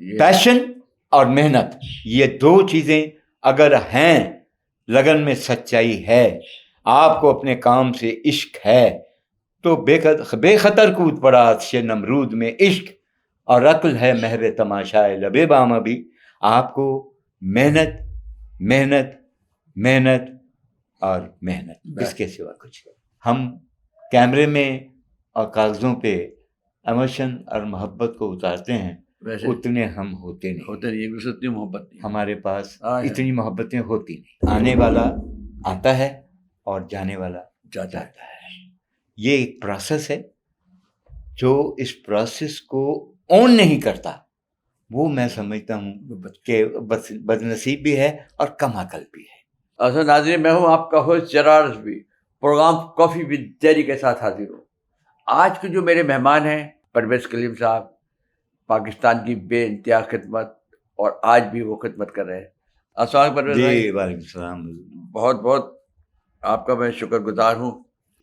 Passion और मेहनत, ये दो चीज़ें अगर हैं, लगन में सच्चाई है, आपको अपने काम से इश्क है, तो बेखतर कूद पड़ा आतिश नमरूद में इश्क, और अक्ल है महव तमाशाए लबे बाम भी। आपको मेहनत मेहनत मेहनत और मेहनत, इसके सिवा कुछ। हम कैमरे में और कागज़ों पे इमोशन और मोहब्बत को उतारते हैं, उतने हम होते नहीं, एक दूसरे से मोहब्बत नहीं, हमारे पास इतनी मोहब्बतें होती नहीं। आने वाला आता है और जाने वाला जाता है। ये एक प्रोसेस है, जो इस प्रोसेस को ऑन नहीं करता वो मैं समझता हूँ कि बदनसीब भी है और कम अकल भी है। अच्छा नाज़रीन, मैं हूँ आपका host Zarar Rizvi, programme coffee with Derry के साथ हाजिर हूँ। आज के जो मेरे मेहमान हैं परवेज़ कलीम साहब, पाकिस्तान की बेइंतहा खिदमत, और आज भी वो खिदमत कर रहे हैं। अस्सलाम वालेकुम परवेज़ भाई। जी वालेकुम सलाम। बहुत बहुत आपका मैं शुक्रगुजार हूँ।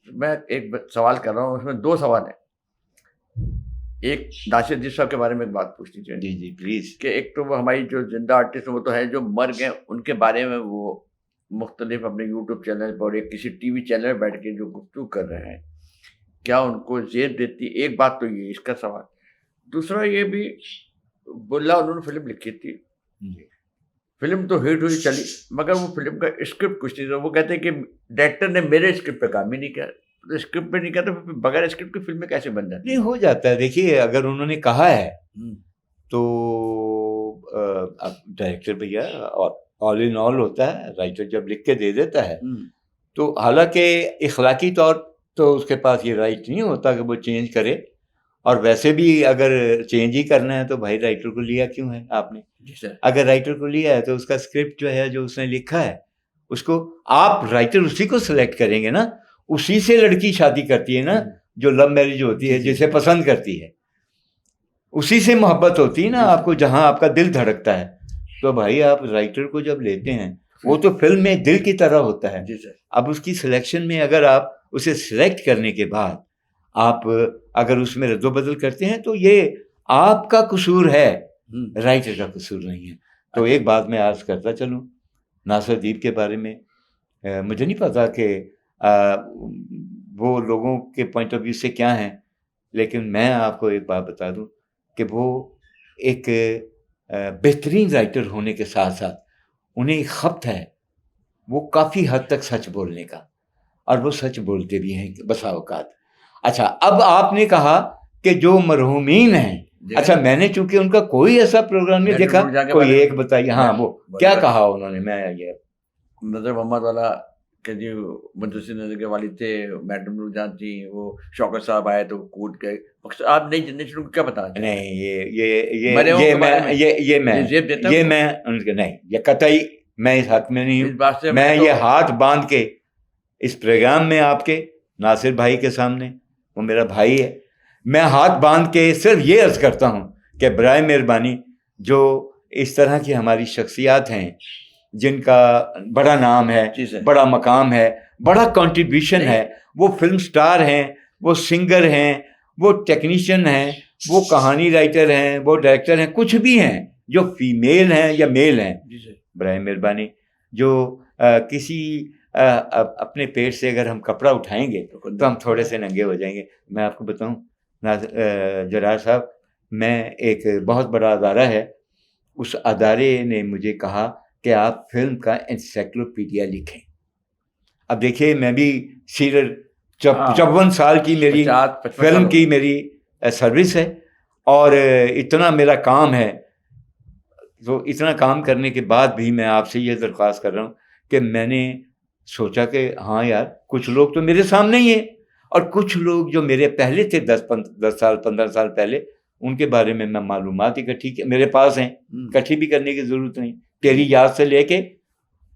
मैं एक सवाल कर रहा हूँ, उसमें दो सवाल हैं। एक नासिर जी साहब के बारे में एक बात पूछनी चाहिए। जी जी प्लीज़। कि एक तो वो हमारी जो जिंदा आर्टिस्ट वो तो है, जो मर गए उनके बारे में वो मुख्तलिफ अपने यूट्यूब चैनल पर या किसी टीवी चैनल पर बैठ के जो गुफ्तगू कर रहे हैं, क्या उनको जेब देती? एक बात तो ये इसका सवाल। दूसरा ये भी, बुल्ला उन्होंने फिल्म लिखी थी, फिल्म तो हिट हुई चली, मगर वो फिल्म का स्क्रिप्ट कुछ नहीं था। वो कहते हैं कि डायरेक्टर ने मेरे स्क्रिप्ट पे काम ही नहीं किया, तो स्क्रिप्ट पे नहीं किया तो बगैर स्क्रिप्ट की फिल्में कैसे बन जाती? नहीं, हो जाता है। देखिए, अगर उन्होंने कहा है तो अब डायरेक्टर भैया और ऑल इन ऑल होता है, राइटर जब लिख के दे देता है तो हालांकि इखलाकी तौर तो उसके पास ये राइट नहीं होता कि वो चेंज करे, और वैसे भी अगर चेंज ही करना है तो भाई राइटर को लिया क्यों है आपने? अगर राइटर को लिया है तो उसका स्क्रिप्ट जो है, जो उसने लिखा है, उसको आप राइटर उसी को सिलेक्ट करेंगे ना। उसी से लड़की शादी करती है ना, जो लव मैरिज होती है, जिसे पसंद करती है, उसी से मोहब्बत होती है ना आपको, जहां आपका दिल धड़कता है। तो भाई आप राइटर को जब लेते हैं, वो तो फिल्म में दिल की तरह होता है। अब उसकी सिलेक्शन में अगर आप उसे सिलेक्ट करने के बाद आप अगर उसमें रद्दोबदल करते हैं तो ये आपका कसूर है, राइटर का कसूर नहीं है। तो एक बात मैं अर्ज करता चलूं नासिर दीप के बारे में, मुझे नहीं पता कि वो लोगों के पॉइंट ऑफ व्यू से क्या हैं, लेकिन मैं आपको एक बात बता दूं कि वो एक बेहतरीन राइटर होने के साथ साथ उन्हें एक खप्त है वो काफ़ी हद तक सच बोलने का, और वो सच बोलते भी हैं बसा औकात। अच्छा, अब आपने कहा कि जो मरहूमीन हैं, अच्छा मैंने चूंकि उनका कोई ऐसा प्रोग्राम नहीं देखा, कोई एक बताइए। हाँ, वो क्या कहा उन्होंने? मैं ये नजर मोहम्मद वाला के जो मुदस्सिर नजर के वालिद थे, मैडम नूरजहां थी, वो शौकत साहब आए तो कूद के। आप नई जनरेशन को क्या बता? नहीं, ये मैं उनके नहीं, ये कतई मैं इस हक में नहीं हूँ। मैं ये हाथ बांध के इस प्रोग्राम में आपके नासिर भाई के सामने, वो मेरा भाई है, मैं हाथ बांध के सिर्फ ये अर्ज करता हूँ कि बराए मेहरबानी जो इस तरह की हमारी शख्सियात हैं, जिनका बड़ा नाम है, बड़ा मकाम है, बड़ा कंट्रीब्यूशन है, वो फिल्म स्टार हैं, वो सिंगर हैं, वो टेक्नीशियन हैं, वो कहानी राइटर हैं, वो डायरेक्टर हैं, कुछ भी हैं, जो फीमेल हैं या मेल हैं, बराए मेहरबानी जो किसी अपने पेट से अगर हम कपड़ा उठाएंगे तो हम थोड़े से नंगे हो जाएंगे। मैं आपको बताऊं जरार साहब, मैं एक बहुत बड़ा अदारा है, उस अदारे ने मुझे कहा कि आप फिल्म का एनसाइक्लोपीडिया लिखें। अब देखिए, मैं भी सीरियल 54 साल की मेरी फिल्म की मेरी सर्विस है, और इतना मेरा काम है, तो इतना काम करने के बाद भी मैं आपसे ये दरख्वास्त कर रहा हूँ कि मैंने सोचा कि हाँ यार, कुछ लोग तो मेरे सामने ही हैं, और कुछ लोग जो मेरे पहले थे 10 साल 15 साल पहले, उनके बारे में मैं मालूमात इकट्ठी मेरे पास हैं, इकट्ठी भी करने की ज़रूरत नहीं। तेरी याद से लेके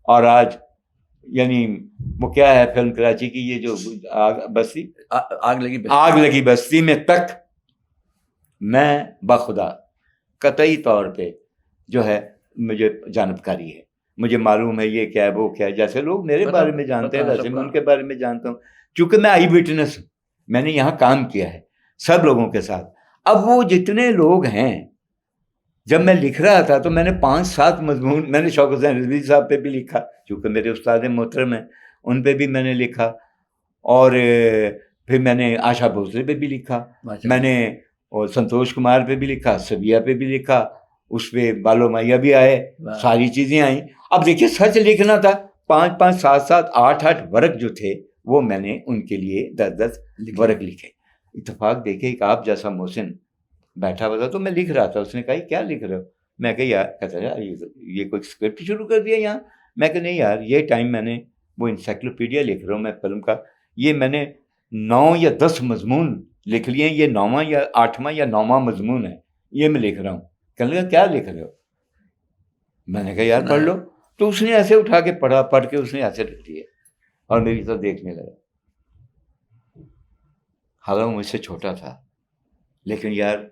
और आज, यानी वो क्या है फिल्म कराची की, ये जो आग लगी बस्ती में तक मैं बखुदा कतई तौर पे जो है मुझे जानकारी है, मुझे मालूम है ये क्या है वो क्या है। जैसे लोग मेरे बारे में जानते हैं वैसे मैं उनके बारे में जानता हूँ, चूँकि मैं आई विटनेस हूँ, मैंने यहाँ काम किया है सब लोगों के साथ। अब वो जितने लोग हैं जब मैं लिख रहा था तो मैंने 5-7 मजमून, मैंने शौकत हुसैन रिजवी साहब पे भी लिखा, चूँकि मेरे उस्ताद मोहतरम हैं, उन पे भी मैंने लिखा, और फिर मैंने आशा भोसले पे भी लिखा, मैंने और संतोष कुमार पे भी लिखा, सबिया पे भी लिखा, उस पे बालो मैया भी आए, सारी चीज़ें आई। अब देखिए सच लिखना था, 5-5, 7-7, 8-8 वर्क जो थे वो मैंने उनके लिए 10-10 वर्क लिखे। इत्तेफाक देखिए एक आप जैसा मोहसिन बैठा हुआ था तो मैं लिख रहा था, उसने कहा क्या लिख रहे हो? मैं कहा यार, कहता यार ये कोई स्क्रिप्ट शुरू कर दिया यहाँ? मैं कहा नहीं यार, ये टाइम मैंने वो इंसाइक्लोपीडिया लिख रहा हूँ मैं फिल्म का, ये मैंने 9 या 10 मजमून लिख लिए हैं, ये 9वां या 8वां या 9वां मजमून है, ये मैं लिख रहा हूँ। कहने लगा क्या लिख रहे हो? मैंने कहा यार पढ़ लो। तो उसने ऐसे उठा के पढ़ा, पढ़ के उसने ऐसे रख दिए और मेरी तरफ देखने लगा। हालांकि मुझसे छोटा था, लेकिन यार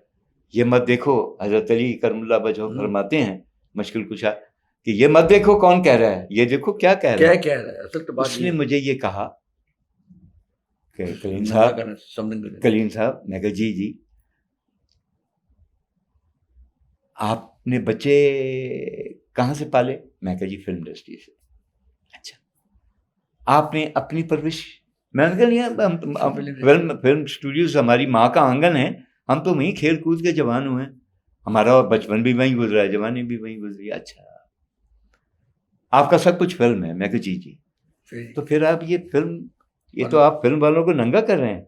ये मत देखो, हजरत अली करमुल्लाह वजह फरमाते हैं मुश्किल कुशा कि ये मत देखो कौन कह रहा है, ये देखो क्या कह रहा है। क्या कह रहा है? असल तो बात उसने मुझे ये कहा कि कलीम साहब, मैं कहा जी जी, आपने बच्चे कहाँ से पाले? मैं कहा जी फिल्म इंडस्ट्री से। अच्छा, आपने अपनी परवरिश? मैंने कहा नहीं, फिल्म स्टूडियोज हमारी माँ का आंगन है, हम तो वहीं खेल कूद के जवान हुए हैं, हमारा बचपन भी वहीं गुजरा है, जवानी भी वहीं गुजरी। अच्छा, आपका सब कुछ फिल्म है? मैं कहा जी जी। तो फिर आप ये फिल्म, ये तो आप फिल्म वालों को नंगा कर रहे हैं।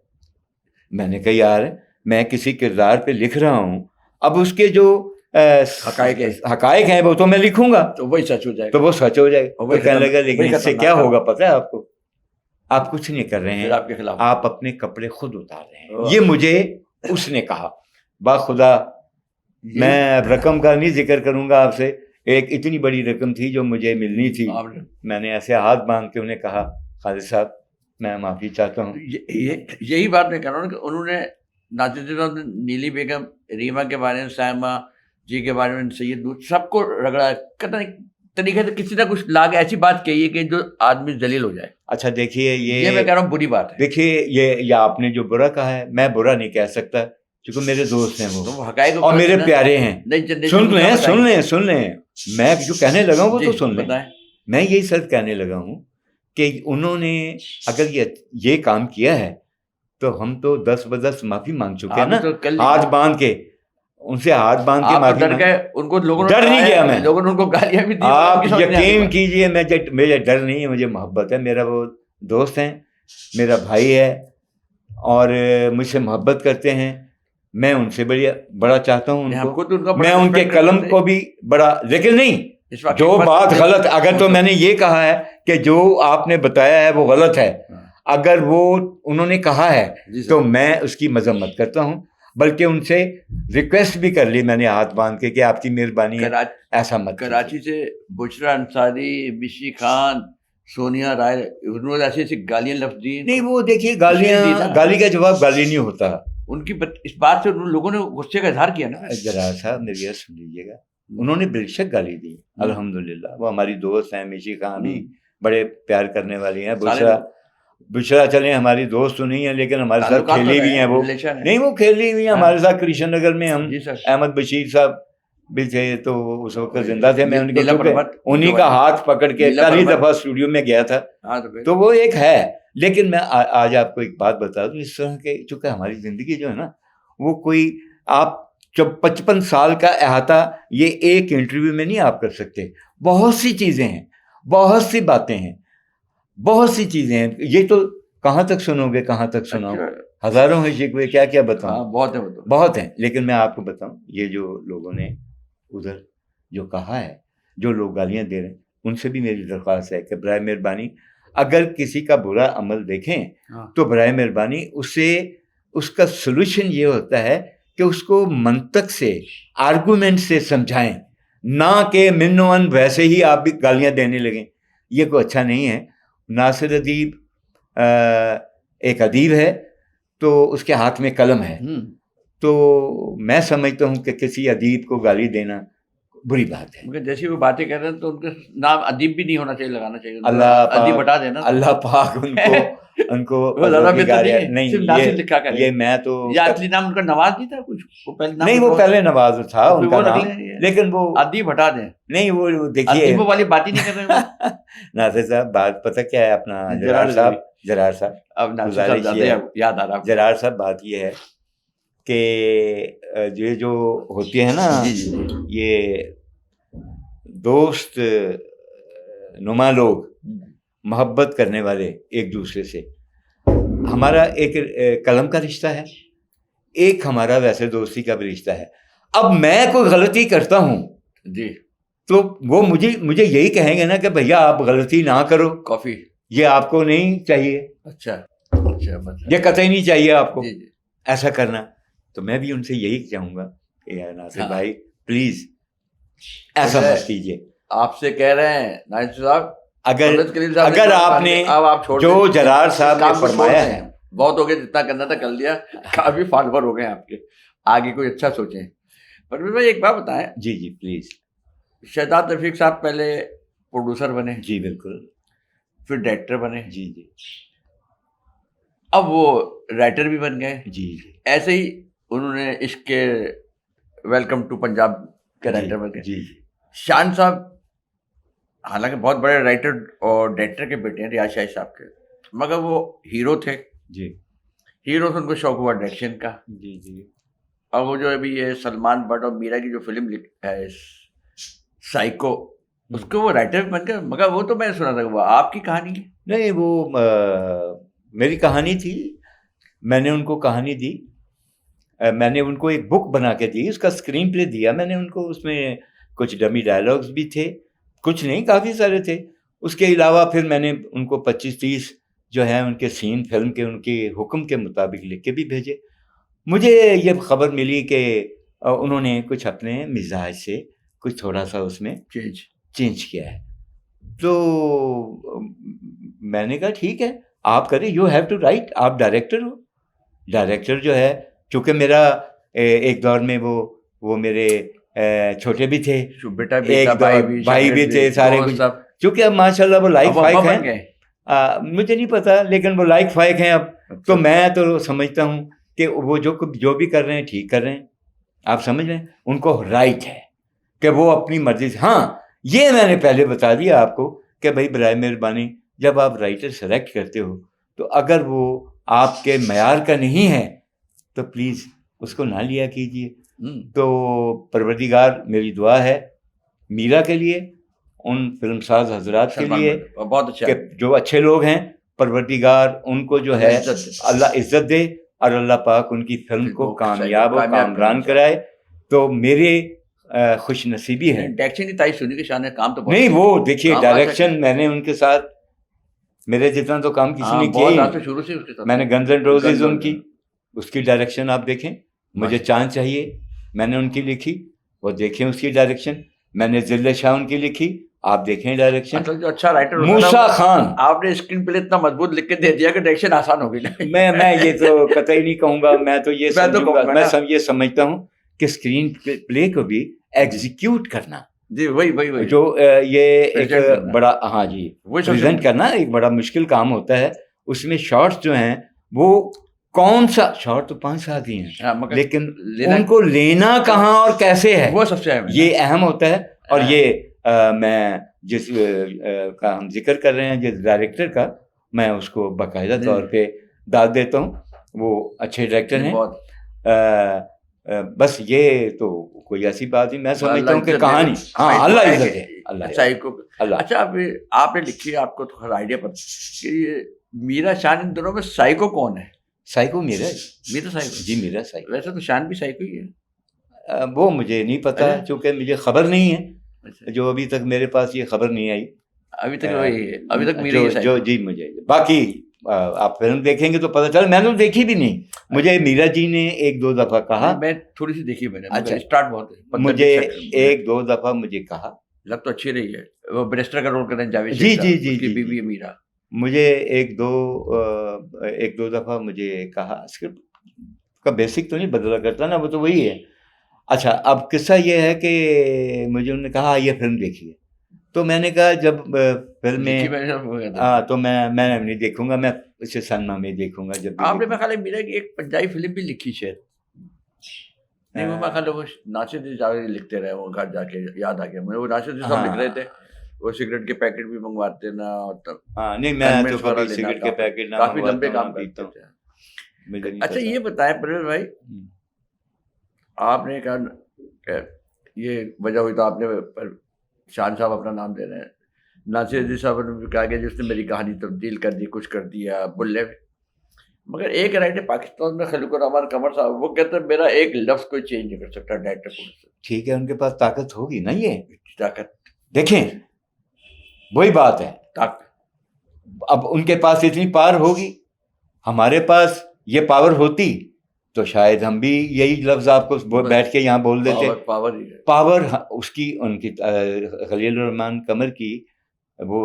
मैंने कहा यार मैं किसी किरदार पे लिख रहा हूँ, अब उसके जो हकायक हैं वो तो मैं लिखूंगा, तो वही सच हो जाएगा, तो वो सच हो जाएगा। तो कहने लगा लेकिन इससे क्या होगा पता है आपको? आप कुछ नहीं कर रहे हैं, आपके खिलाफ आप अपने कपड़े खुद उतार रहे हैं। ये मुझे उसने कहा। बाखुदा मैं रकम का नहीं जिक्र करूंगा आपसे, एक इतनी बड़ी रकम थी जो मुझे मिलनी थी, मैंने ऐसे हाथ बांध के उन्हें कहा खालिद साहब मैं माफ़ी चाहता हूँ। यही बात मैं कह रहा हूँ कि उन्होंने नाज़िर नीली बेगम, रीमा के बारे में, सायमा जी के बारे में, सैयद दूध, सबको रगड़ा, कहता नहीं तरीके से किसी ने कुछ लाके ऐसी बात कही है कि जो आदमी जलील हो जाए। अच्छा देखिए ये मैं कह रहा हूँ बुरी बात है। देखिए ये आपने जो बुरा कहा है, मैं बुरा नहीं कह सकता क्योंकि मेरे दोस्त हैं वो, हकायक और मेरे प्यारे हैं। सुन लें मैं जो कहने लगा हूँ वो तो सुन लें। मैं यही सिर्फ कहने लगा हूँ कि उन्होंने अगर ये काम किया है तो हम तो 10 माफी मांग चुके हैं ना, हाथ बांध के, उनसे हाथ बांध के माफी डर गए, उनको लोगों ने डर नहीं किया, मैं लोगों ने उनको गालियां भी दी। आप यकीन कीजिए मेरे डर नहीं है, मुझे मोहब्बत है। मेरा वो दोस्त है, मेरा भाई है और मुझसे मोहब्बत करते हैं। मैं उनसे बड़ा चाहता हूँ उनको, मैं उनके कलम को भी बड़ा, लेकिन नहीं जो बात गलत, अगर तो मैंने ये कहा है कि जो आपने बताया है वो गलत है, अगर वो उन्होंने कहा है तो मैं उसकी मजम्मत करता हूँ, बल्कि उनसे रिक्वेस्ट भी कर ली मैंने हाथ बांध के कि आपकी मेहरबानी है ऐसा मत। कराची से बुशरा अंसारी, मिशी खान, सोनिया राय, उन्होंने ऐसी गालियां लफ्ज़ दी। नहीं वो देखिए गाली का जवाब गाली नहीं होता। उनकी इस बात से उन लोगों ने गुस्से का इजहार किया ना। जरा साहब मेरी बात सुन लीजिएगा, उन्होंने बेशक गाली दी, अल्हम्दुलिल्लाह वो हमारी दोस्त हैं। मिशी खान भी बड़े प्यार करने वाली हैं। बुशरा चले हमारी दोस्त तो नहीं है लेकिन हमारे साथ खेली भी हैं, वो नहीं वो खेली हुई हैं हमारे साथ कृष्ण नगर में। हम अहमद बशीर साहब भी थे तो उस वक्त जिंदा थे, मैं उन्हीं का हाथ पकड़ के पहली दफा स्टूडियो में गया था, तो वो एक है। लेकिन मैं आज आपको एक बात बता दूं, इस तरह के चूंकि हमारी जिंदगी जो है ना वो कोई आप जब 55 साल का अहाता ये एक इंटरव्यू में नहीं आप कर सकते। बहुत सी चीजें हैं, बहुत सी बातें हैं, बहुत सी चीजें हैं, ये तो कहाँ तक सुनोगे, कहाँ तक सुनाओ, हजारों हैं शिकवे, क्या क्या बताऊं। बहुत हैं, लेकिन मैं आपको बताऊं ये जो लोगों ने उधर जो कहा है, जो लोग गालियां दे रहे हैं, उनसे भी मेरी दरख्वास्त है कि बराए मेहरबानी अगर किसी का बुरा अमल देखें तो बराए मेहरबानी उसका सलूशन ये होता है कि उसको मंतक से, आर्गूमेंट से समझाएं, ना कि मिन्नोअन वैसे ही आप भी गालियां देने लगें। ये कोई अच्छा नहीं है। नासिर अदीब एक अदीब है तो उसके हाथ में कलम है, तो मैं समझता हूँ कि किसी अदीब को गाली देना बुरी बात है। जैसी वो बातें कर रहे हैं तो उनका नाम अदीब भी नहीं होना चाहिए, लगाना चाहिए, अल्लाह अदीब बता देना। अल्लाह पाक उनको उनको वो ज़्यादा बेहतर नहीं है, नहीं, सिर्फ नासिर लिखा करें। ये मैं तो या असली नाम उनका नवाज नहीं था कुछ, वो पहले नाम नहीं, वो पहले नवाज था तो फिर उनका वो रख नाम, लें, लेकिन वो अदीब हटा दें। नहीं, वो देखिए अदीबों वाली बात ही नहीं कर रहे वो। नासिर साहब, बात पता क्या है अपना, जरार साहब अब नासिर साहब गुजारिश ज्यादा ये है, याद आ रहा है। जरार साहब, बात ये है कि ये जो होती है ना, जी जी जी। ये दोस्त नुमा लोग, मोहब्बत करने वाले एक दूसरे से, हमारा एक कलम का रिश्ता है, एक हमारा वैसे दोस्ती का भी रिश्ता है। अब मैं कोई गलती करता हूँ जी, तो वो मुझे यही कहेंगे ना कि भैया आप गलती ना करो, कॉफी ये आपको नहीं चाहिए, अच्छा अच्छा, ये कतई नहीं चाहिए आपको जी जी। ऐसा करना। तो मैं भी उनसे यही चाहूंगा कि यार नासिर हाँ। भाई प्लीज ऐसा मत कीजिए। आपसे कह रहे हैं नासिर साहब, अगर आपने अब आप छोड़ जो जरार साहब ने काम को फरमाया छोड़ है, दें। बहुत हो गया, जितना करना था कर लिया, काफी फॉलोवर हो गए आपके, आगे कोई अच्छा सोचें। पर भाई एक बात बताएं, जी जी प्लीज। शहजाद रफीक साहब पहले प्रोड्यूसर बने, जी बिल्कुल, फिर डायरेक्टर बने, जी जी, अब वो राइटर भी बन गए। जी जी, ऐसे ही उन्होंने इसके वेलकम टू पंजाब के राइटर बन गए। जी जी, शान साहब हालांकि बहुत बड़े राइटर और डायरेक्टर के बेटे हैं रियाज शाही साहब के, मगर वो हीरो थे। जी, हीरो से उनको शौक हुआ डायरेक्शन का। जी जी, और वो जो अभी ये सलमान बट और मीरा की जो फिल्म है साइको, उसको वो राइटर बन गए। मगर वो तो मैंने सुना था वो आपकी कहानी है। नहीं वो मेरी कहानी थी, मैंने उनको कहानी दी, मैंने उनको एक बुक बना के दी, उसका स्क्रीन प्ले दिया मैंने उनको, उसमें कुछ डमी डायलॉग्स भी थे, कुछ नहीं काफ़ी सारे थे। उसके अलावा फिर मैंने उनको 25-30 जो है उनके सीन फिल्म के उनके हुक्म के मुताबिक लिख के भी भेजे। मुझे ये खबर मिली कि उन्होंने कुछ अपने मिजाज से कुछ थोड़ा सा उसमें चेंज किया है। तो मैंने कहा ठीक है आप करें, यू हैव टू राइट, आप डायरेक्टर हो। डायरेक्टर जो है, चूँकि मेरा एक दौर में वो मेरे छोटे भी थे, बेटा एक भाई भी थे, सारे कुछ, चूँकि अब माशाल्लाह वो लाइक फाइक हैं, मुझे नहीं पता लेकिन वो लाइक फाइक हैं अब। तो मैं तो समझता हूँ कि वो जो भी कर रहे हैं ठीक कर रहे हैं, आप समझ रहे हैं, उनको राइट है कि वो अपनी मर्जी से। हाँ, ये मैंने पहले बता दिया आपको कि भाई बराए मेहरबानी जब आप राइटर सेलेक्ट करते हो तो अगर वो आपके मयार का नहीं है तो प्लीज़ उसको ना लिया कीजिए। तो परवरदिगार, मेरी दुआ है मीरा के लिए, उन फिल्मसाज हजरात के लिए, बहुत अच्छा कि जो अच्छे लोग हैं, परवरदिगार उनको जो है अल्लाह इज्जत दे और अल्लाह पाक उनकी फिल्म को कामयाब और कामरान कराए। तो मेरे खुश नसीबी है। डायरेक्शन की तारीफ सुनी कि शान काम तो नहीं, वो देखिए डायरेक्शन मैंने उनके साथ, मेरे जितना तो काम किसी ने किया ही, शुरू से उसके साथ मैंने गन्स एंड रोजेज उनकी, उसकी डायरेक्शन आप देखें, मुझे चांद चाहिए मैंने उनकी लिखी, वो देखें उसकी डायरेक्शन। मैंने जिल्ले शाह उनकी लिखी, आप देखें डायरेक्शन। जो अच्छा राइटर मूसा खान, आपने स्क्रीन प्ले इतना मजबूत लिख के दे दिया कि डायरेक्शन आसान हो गई। मैं ये तो कतई नहीं कहूँगा, मैं तो ये समझूंगा, मैं ये समझता हूँ कि स्क्रीन प्ले को भी एग्जीक्यूट करना, जी वही जो ये एक बड़ा, हाँ जी, प्रेजेंट करना एक बड़ा मुश्किल काम होता है। उसमें शॉट्स जो हैं वो कौन सा शॉट तो 5-7 ही हैं, लेकिन उनको लेना कहाँ और कैसे है वो सबसे अहम, ये अहम होता है। और ये मैं जिस का हम जिक्र कर रहे हैं, जिस डायरेक्टर का, मैं उसको बाकायदा तौर पे दाद देता हूँ, वो अच्छे डायरेक्टर हैं। बस ये तो कोई ऐसी बात नहीं, मैं समझता हूँ कि कहानी, हाँ अल्लाह इज्जत है, अल्लाह। अच्छा, आपने लिखी, आपको थोड़ा आइडिया पता कि मीरा शान इन दोनों में साइको कौन है? साइको मीरा साइको, जी मीरा साइको। वैसे तो शान भी साइको ही है। वो मुझे नहीं पता, चूँकि मुझे खबर नहीं है, जो अभी तक मेरे पास ये खबर नहीं आई अभी तक मीरा जो जी मुझे। बाकी आप फिल्म देखेंगे तो पता चला, मैंने तो देखी भी नहीं, मुझे मीरा जी ने 1-2 दफा कहा, मैं थोड़ी सी देखी मैंने। अच्छा, स्टार्ट बहुत है, मुझे 1-2 दफा मुझे कहा, लग तो अच्छी रही है, वो बैरिस्टर का रोल कर रहे हैं जावेद जी शेख, जी उसकी जी बीवी है मीरा। मुझे 1-2 दफा मुझे कहा, स्क्रिप्ट का बेसिक तो नहीं बदला करता ना, वो तो वही है। अच्छा, अब किस्सा ये है कि मुझे उन्होंने कहा ये फिल्म देखिए, तो मैंने कहा जब फिल्म में तो मैं नहीं देखूंगा, मैं उसे सनमा में देखूंगा जब भी आपने मैं ख्याल है मेरा कि एक पंजाबी फिल्म भी लिखी शायद, नहीं वो मैं ख्याल है वो नासिर जाके लिखते रहे, वो घर जाके याद आ गया मुझे, वो नासिर साहब लिख रहे थे, वो सिगरेट के पैकेट भी मंगवाते ना, तब हाँ नहीं मैं तो कभी सिगरेट के पैकेट ना काफी लंबे काम करते थे। अच्छा ये बताएं परवेज भाई, आपने कहा ये वजह हुई तो आपने शान साहब अपना नाम दे रहे हैं, नासिर जी साहब ने कहा कि जिसने मेरी कहानी तब्दील कर दी, कुछ कर दिया बुल्ले में, मगर एक राइटर पाकिस्तान में खलीकुर रहमान कमर साहब वो कहते हैं मेरा एक लफ्ज कोई चेंज नहीं कर सकता डायरेक्टर को। ठीक है, उनके पास ताकत होगी ना, ये ताकत देखें वही बात है, ताकत अब उनके पास इतनी पावर होगी, हमारे पास ये पावर होती तो शायद हम भी यही लफ्ज आपको बैठ के यहाँ बोल देते। पावर उसकी उनकी खलील रहमान कमर की वो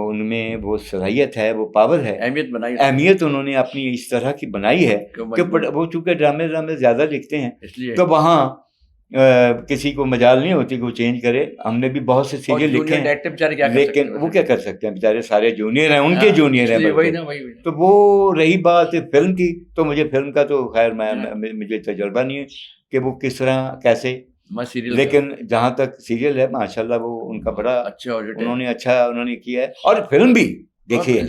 उनमें वो सलाहियत है, वो पावर है, अहमियत उन्होंने अपनी इस तरह की बनाई है कि वो चूंकि ड्रामे ज़्यादा लिखते हैं तो वहाँ किसी को मजाल नहीं होती कि वो चेंज करे। हमने भी बहुत से सीरियल लिखे हैं, लेकिन वो क्या कर सकते हैं, बेचारे सारे जूनियर हैं, उनके जूनियर हैं। तो वो रही बात फिल्म की, तो मुझे फिल्म का तो खैर मुझे तजुर्बा नहीं है कि वो किस तरह कैसे, लेकिन जहाँ तक सीरियल है माशाल्लाह वो उनका बड़ा अच्छा, उन्होंने किया है। और फिल्म भी देखिए,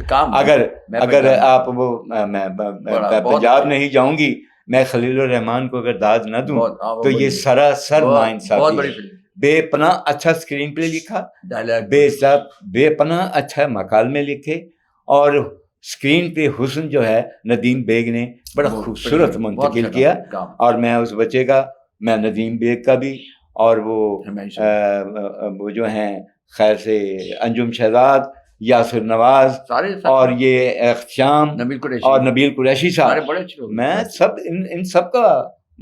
अगर आप वो मैं पंजाब नहीं जाऊंगी, मैं खलील रहमान को अगर दाद न दूं तो ये सरासर नाइंसाफी है। बेपनाह अच्छा स्क्रीन प्ले लिखा, बेपनाह अच्छा मकालमे लिखे, और स्क्रीन पे हुस्न जो है नदीम बेग ने बड़ा खूबसूरत मुंतकिल किया। और मैं उस बच्चे का, मैं नदीम बेग का भी, और वो जो हैं खैर से अंजुम शहजाद, यासिर नवाज और ये शाम और नबील कुरैशी साहब, मैं सब इन सब का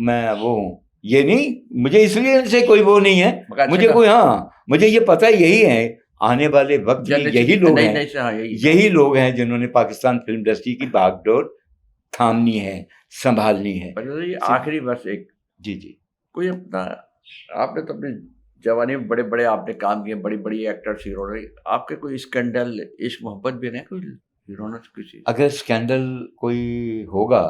मैं वो हूँ। ये नहीं मुझे इसलिए इनसे कोई वो नहीं है, मुझे कोई, हाँ मुझे ये पता है यही है आने वाले वक्त में यही लोग हैं, यही लोग हैं जिन्होंने पाकिस्तान फिल्म इंडस्ट्री की बागडोर थामनी है, संभालनी है। आखिरी बस एक जी कोई अपना, आपने तो अपने जवानी में बड़े बड़े आपने काम किए, बड़ी बड़ी एक्टर्स हीरो रहे, आपके कोई स्कैंडल इश्क मोहब्बत भी नहीं कोई हीरोइनों से किसी? अगर स्कैंडल कोई होगा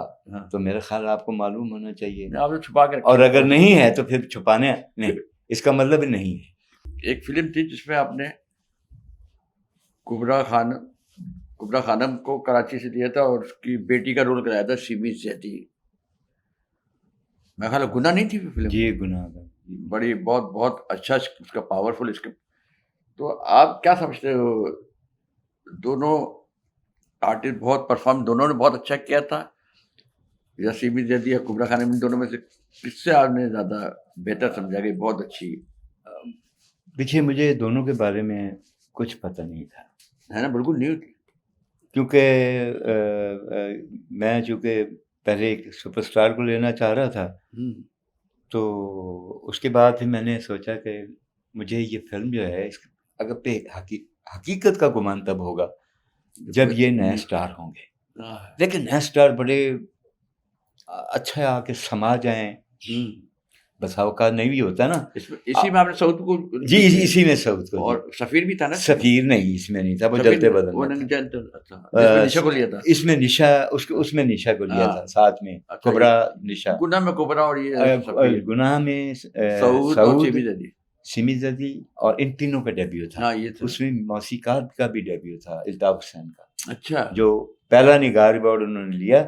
तो मेरा ख्याल आपको मालूम होना चाहिए, आपने छुपा के, और अगर नहीं है तो फिर छुपाने नहीं, इसका मतलब ही नहीं है। एक फिल्म थी जिसमें आपने कुबरा खानम को कराची से दिया था और उसकी बेटी का रोल कराया था सिमी जैदी, मैं ख्याल गुनाह नहीं थी फिल्म? जी गुनाह था, बड़ी बहुत अच्छा उसका पावरफुल स्क्रिप्ट। तो आप क्या समझते हो, दोनों आर्टिस्ट बहुत परफॉर्म, दोनों ने बहुत अच्छा किया था, या सिमी जैदी या कुबरा खानम, दोनों में से किससे आपने ज़्यादा बेहतर समझा कि बहुत अच्छी? देखिए मुझे दोनों के बारे में कुछ पता नहीं था, है ना, बिल्कुल नहीं थी, क्योंकि मैं चूँकि पहले एक सुपरस्टार को लेना चाह रहा था, तो उसके बाद फिर मैंने सोचा कि मुझे ये फिल्म जो है अगर पे हकीकत का गुमान तब होगा जब ये नए स्टार होंगे, लेकिन नए स्टार बड़े अच्छे आके समा जाएं, बसाव का नहीं भी होता ना। इसी में आपने साउथ को, जी इसी में साउथ को, और सफीर भी था ना? सफीर नहीं, इसमें नहीं था, वो जलते बदन निशा को लिया था, इसमें निशा उसमें निशा को लिया था, साथ में कुबरा निशा, गुनाह में कुबरा और ये गुनाह में सऊद सिमी जदी, और इन तीनों का डेब्यू था। उसमें मौसीकात का भी डेब्यू था, इल्ताफ हुसैन का। अच्छा, जो पहला निगार अवार्ड उन्होंने लिया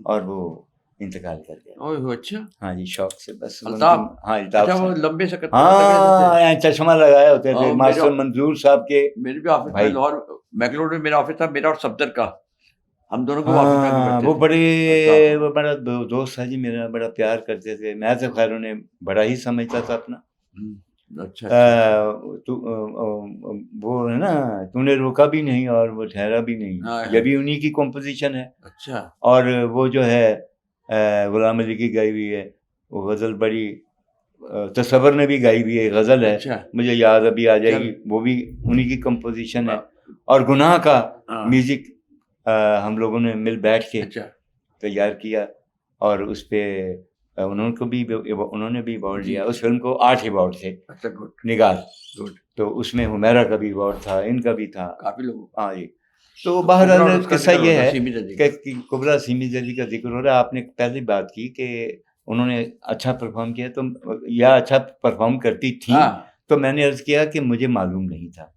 और वो इंतकाल कर गया। अच्छा, हाँ जी, शौक से बस। हाँ इल्ताफ, वो लंबे से हाँ चश्मा लगाए होते थे, मास्टर मंजूर साहब के। मेरे भी ऑफिस में लाहौर मैकलोड में मेरा ऑफिस था, मेरा और सफदर का, हम दोनों को ऑफिस में, वो बड़ा दोस्त था जी मेरा, बड़ा प्यार करते थे। मैं तो खैर उन्हें बड़ा ही समझता था अपना। अच्छा, वो है ना, तूने रोका भी नहीं और वो ठहरा भी नहीं, ये भी उन्हीं की कॉम्पोजिशन है। अच्छा, और वो जो है गुलाम अली की गाई हुई है वो गज़ल, बड़ी तसव्वुर ने भी गाई हुई है गज़ल है। अच्छा, मुझे याद अभी आ जाएगी, वो भी उन्हीं की कंपोजिशन है। और गुनाह का म्यूजिक हम लोगों ने मिल बैठ के तैयार किया, और उस पे उन्होंने भी अवार्ड लिया। उस फिल्म को 8 अवार्ड थे। अच्छा, गुड, निगार, गुड। तो उसमें हुमैरा का भी अवार्ड था, इनका भी था, काफी लोग। हाँ जी। तो बहरहाल कुबरा और उसका किस्सा जिक्र ये होता है सीमित अली कि कुबरा सिमी जली का जिक्र हो रहा है। आपने पहले बात की कि उन्होंने अच्छा परफॉर्म किया, तो या अच्छा परफॉर्म करती थी, हाँ तो मैंने अर्ज किया कि मुझे मालूम नहीं था,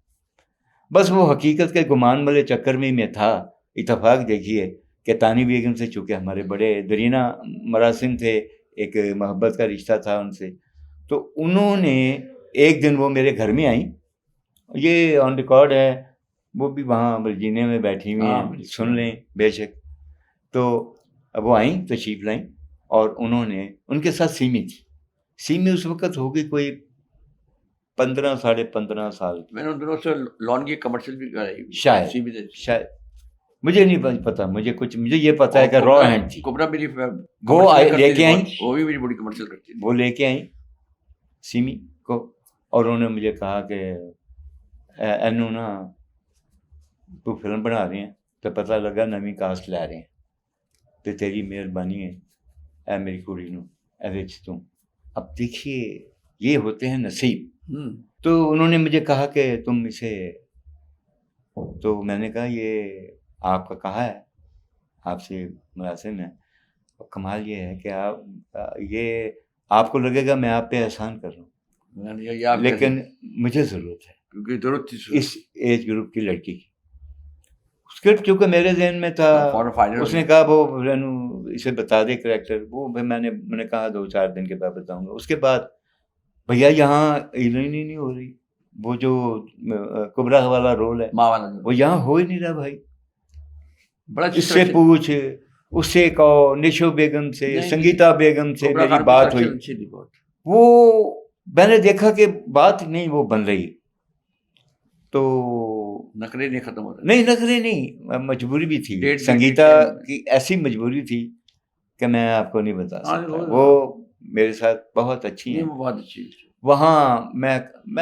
बस वो हकीकत के गुमान वाले चक्कर में मैं था। इतफाक देखिए कि तानी बेगम से, चूँकि हमारे बड़े दरीना मरासिम थे, एक मोहब्बत का रिश्ता था उनसे, तो उन्होंने एक दिन वो मेरे घर में आई, ये ऑन रिकॉर्ड है, वो भी वहाँ वर्जीनिया में बैठी हुई हाँ, हैं, बिल्कुल। सुन लें बेशक। तो अब वो आई, तशरीफ लाई, और उन्होंने, उनके साथ सीमी थी। सीमी उस वक़्त होगी कोई 15 साढ़े 15 साल की, मैंने उन दिनों से लॉन की कमर्शियल भी कराई शायद सीमित अली से। शायद, मुझे नहीं पता, मुझे ये पता है और कि रॉ कुबरा हैंड थी। कुबरा मेरी वो कमर्शियल करती लेके थी आई, बहुत, वो भी मेरी बड़ी कमर्शियल करती थी। वो लेके आई सीमी को, और उन्होंने मुझे कहा कि एनू ना तू फिल्म बना रही है, तो पता लगा नवी कास्ट लै रहे हैं, तो तेरी मेहरबानी है ए मेरी कुड़ी नू एदे च तू। अब देखिए ये होते हैं नसीब। तो उन्होंने मुझे कहा कि तुम इसे, तो मैंने कहा ये आपका कहा है, आपसे मुलाजिम है, और कमाल ये है कि आप ये आपको लगेगा मैं आप पे एहसान कर रहा हूँ, ये आप लेकिन मुझे ज़रूरत है क्योंकि जरूरत थी इस एज ग्रुप की लड़की की। स्क्रिप्ट चूँकि मेरे जहन में था, फॉर फाइनल उसने कहा वो रेनू इसे बता दे करैक्टर, वो फिर मैंने कहा 2-4 दिन के बाद बताऊंगा। उसके बाद भैया यहाँ हीरोइन ही नहीं हो रही, वो जो कुबरा वाला रोल है माँ वाला वो यहाँ हो ही नहीं रहा भाई। बड़ा इससे पूछ, उससे कहो, निशो बेगम से, नहीं, संगीता बेगम से कुबरा मेरी खान बात की हुई, अच्छी थी बहुत। वो मैंने देखा कि बात नहीं वो बन रही, तो नखरे नहीं खत्म हो रहे। नहीं नखरे नहीं, मजबूरी भी थी, डेट भी संगीता डेट की ऐसी मजबूरी थी कि मैं आपको नहीं बता हाँ, सकता। वो मेरे साथ बहुत अच्छी नहीं, हैं। वो बहुत अच्छी थी। वहाँ मैं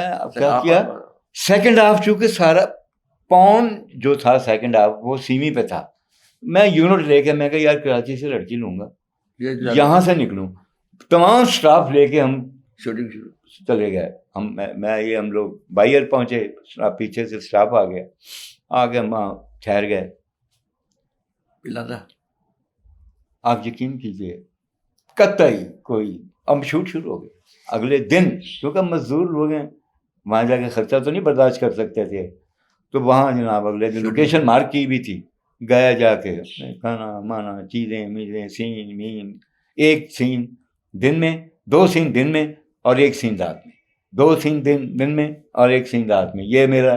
अब क्या आप- किया, आप- सेकंड हाफ चूंकि सारा पौन जो था सेकंड हाफ वो सीमी पे था, मैं यूनिट लेके मैं कहा यार कराची से लड़की लूंगा, ये यहाँ से निकलूं, तमाम स्टाफ लेके हम शूटिंग शुरू। चले गए। हम लोग बायर पहुंचे, पीछे से स्टाफ आ गया, आगे हम वहाँ ठहर गए। पिला था आप यकीन कीजिए कतई कोई, अब शूट शुरू हो गए अगले दिन, क्योंकि मजदूर लोग हैं, वहाँ जाके खर्चा तो नहीं बर्दाश्त कर सकते थे, तो वहाँ जनाब अगले दिन लोकेशन मार्क की भी थी, गया जाके अपने खाना माना चीज़ें मीज़ें सीन मीन, एक सीन दिन में, 2 सीन दिन में और 1 सीन रात में, 2 सीन दिन में और 1 सीन रात में, ये मेरा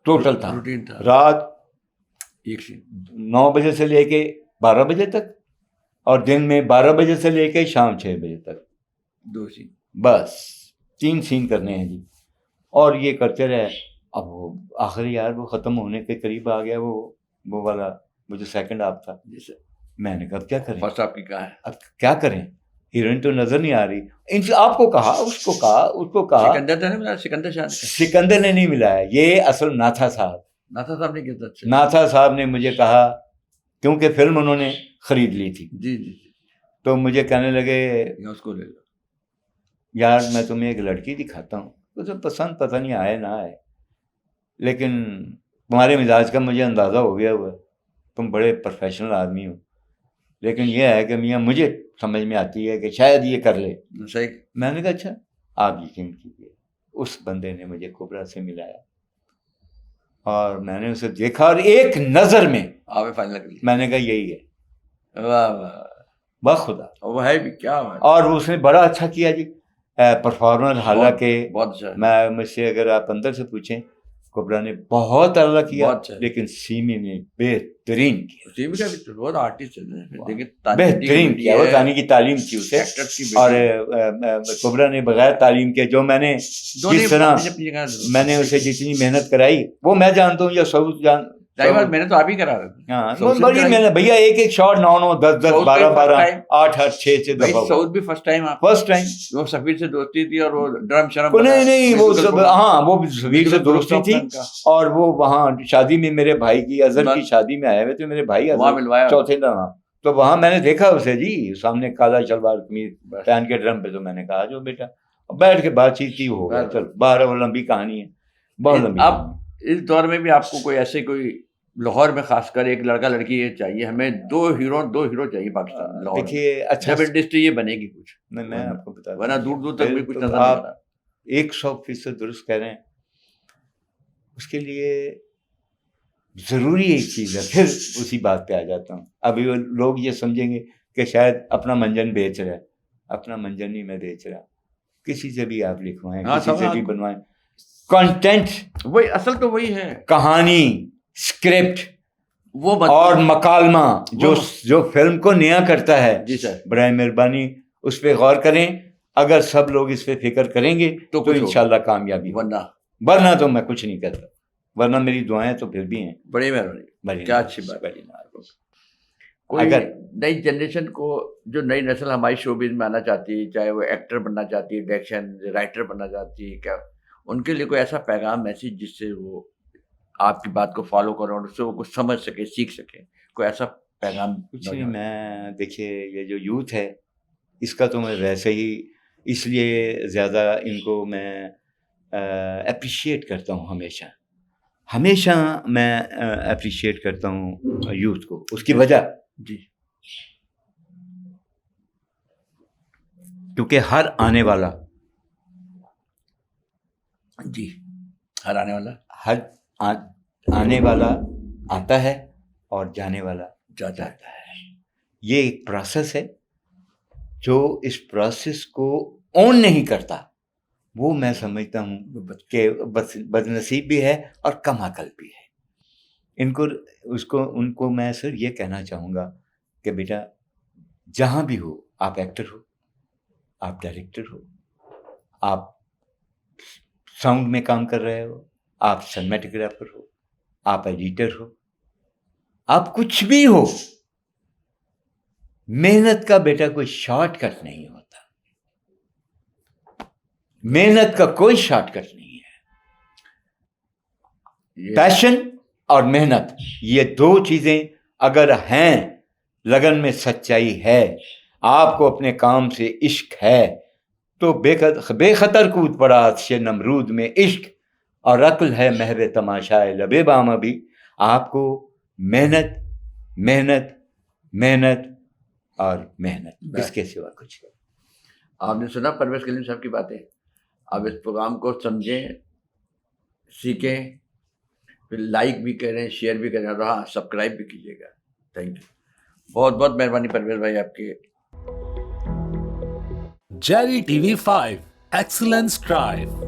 टोटल था। रूटीन था। रात एक सीन 9 बजे से लेके 12 बजे तक, और दिन में 12 बजे से लेके शाम 6 बजे तक, 2 सीन, बस 3 सीन करने हैं जी। और ये करते रहे। अब वो आखिर यार वो ख़त्म होने के करीब आ गया, वो वाला वो जो सेकंड हाफ था, जैसे मैंने कहा अब क्या करें, फर्स्ट आपकी कहा है। अब क्या करें, हीरोइन तो नजर नहीं आ रही। इनसे आपको कहा, उसको कहा, उसको कहा, सिकंदर था ना मेरा, सिकंदर शाह ने सिकंदर ने नहीं मिला है, ये असल नाथा साहब, नाथा साहब ने किया था। अच्छा नाथा साहब ने मुझे कहा, क्योंकि फिल्म उन्होंने खरीद ली थी, जी जी जी, तो मुझे कहने लगे या उसको ले लो। यार मैं तुम्हें एक लड़की दिखाता हूँ, उसे पसंद पता नहीं आए ना आए, लेकिन तुम्हारे मिजाज का मुझे अंदाज़ा हो गया हुआ, तुम बड़े प्रोफेशनल आदमी हो, लेकिन यह है कि मियाँ मुझे समझ में आती है कि शायद ये कर ले। सही। मैंने कहा अच्छा, आप यकीन कीजिए उस बंदे ने मुझे कुबरा से मिलाया, और मैंने उसे देखा, और एक नज़र में आपने फाइनल कर लिया। मैंने कहा यही है, वाह वाह वाह खुदा। वो है भी क्या बात। और उसने बड़ा अच्छा किया जी, परफॉर्मर, हालांकि बहुत अच्छा है। मैं मुझसे अगर आप अंदर से पूछें, कुबरा ने बहुत अल्लाह किया, बहुत अच्छा है। लेकिन सीमी ने बेहतरीन किया, सीमी का भी तो बहुत आर्टिस्ट है ना, देखिए बेहतरीन किया। वो तानी की तालीम थी उसे, एक्टर्स की और कुबरा ने बगैर तालीम के जो मैंने जिस तरह मैंने उसे जितनी मेहनत कराई वो मैं जानता हूँ, या सऊद जान, मैंने तो आप ही करा रहा था। हाँ वो बड़ी मेहनत भैया, एक शॉट 9-9 10-10 12-12 8-8 6 दफा। सऊद भी फर्स्ट टाइम फर्स्ट टाइम वो सफीर से दोस्ती थी, और वो ड्रम शरम नहीं वो सब, हाँ वो सफीर से दोस्ती थी, और वो वहाँ शादी में मेरे भाई की, अजहर की शादी में आए हुए थे मेरे भाई अजहर, चौथे दिन, तो वहाँ मैंने देखा उसे जी, सामने काला शलवार कमीज पहन के ड्रम पे, तो मैंने कहा जो बेटा, बैठ के बातचीत की, हो गया चल बाहर, वो लंबी कहानी है, बहुत लंबी। अब इस दौर में भी आपको कोई ऐसे कोई लाहौर में खासकर एक लड़का लड़की ये चाहिए हमें, दो हीरो चाहिए पाकिस्तान में, लाहौर में। देखिए अच्छा जब इंडस्ट्री ये बनेगी कुछ, मैं आपको बता वरना दूर दूर तक भी कुछ नजर नहीं आ आप रहा। 100% दुरुस्त कह रहे हैं। उसके लिए जरूरी एक चीज है, फिर उसी बात पे आ जाता हूँ। अभी वो लोग ये समझेंगे कि शायद अपना मंजन बेच रहा है, अपना मंजन नहीं मैं बेच रहा। किसी से भी आप लिखवाएं, हाँ, किसी से हाँ, भी बनवाएं, कंटेंट, वही असल तो वही है, कहानी, स्क्रिप्ट वो और मकालमा जो फिल्म को नया करता है। जी सर, बराए मेहरबानी उस पर गौर करें। अगर सब लोग इस पे फिक्र करेंगे तो इंशाल्लाह कामयाबी, वरना तो मैं कुछ नहीं करता, वरना मेरी दुआएं तो फिर भी हैं। बड़ी मेहरबानी, क्या अच्छी बात। कोई अगर नई जनरेशन को, जो नई नस्ल हमारी शोबिज में आना चाहती है, चाहे वो एक्टर बनना चाहती है, डायरेक्शन राइटर बनना चाहती है, क्या उनके लिए कोई ऐसा पैगाम, मैसेज जिससे वो आपकी बात को फॉलो करें और उससे वो कुछ समझ सके, सीख सके, कोई ऐसा पैगाम? कुछ नहीं, मैं देखिए ये जो यूथ है इसका तो मैं वैसे ही इसलिए ज़्यादा इनको मैं अप्रिशिएट करता हूँ। हमेशा मैं अप्रिशिएट करता हूँ यूथ को। उसकी वजह जी, क्योंकि हर आने वाला आने वाला आता है और जाने वाला जाता है। ये एक प्रोसेस है, जो इस प्रोसेस को ऑन नहीं करता वो मैं समझता हूँ कि बदनसीब भी है और कम अकल भी है। उनको मैं सिर्फ ये कहना चाहूँगा कि बेटा जहाँ भी हो, आप एक्टर हो, आप डायरेक्टर हो, आप साउंड में काम कर रहे हो, आप सिनेमेटोग्राफर हो, आप एडिटर हो, आप कुछ भी हो, मेहनत का बेटा कोई शॉर्टकट नहीं होता। मेहनत का कोई शॉर्टकट नहीं है। पैशन और मेहनत, ये दो चीजें अगर हैं, लगन में सच्चाई है, आपको अपने काम से इश्क है, तो बेखतर कूद पड़ा आतिश नमरूद में इश्क, और अक्ल है महवे तमाशाए लबे बामा भी। आपको मेहनत मेहनत मेहनत और मेहनत, इसके सिवा कुछ नहीं। आपने सुना परवेज कलीम साहब की बातें। आप इस प्रोग्राम को समझें, सीखें, फिर लाइक भी करें, शेयर भी करें और हाँ, सब्सक्राइब भी कीजिएगा। थैंक यू, बहुत बहुत मेहरबानी परवेज भाई आपके। Jerry TV 5 Excellence Drive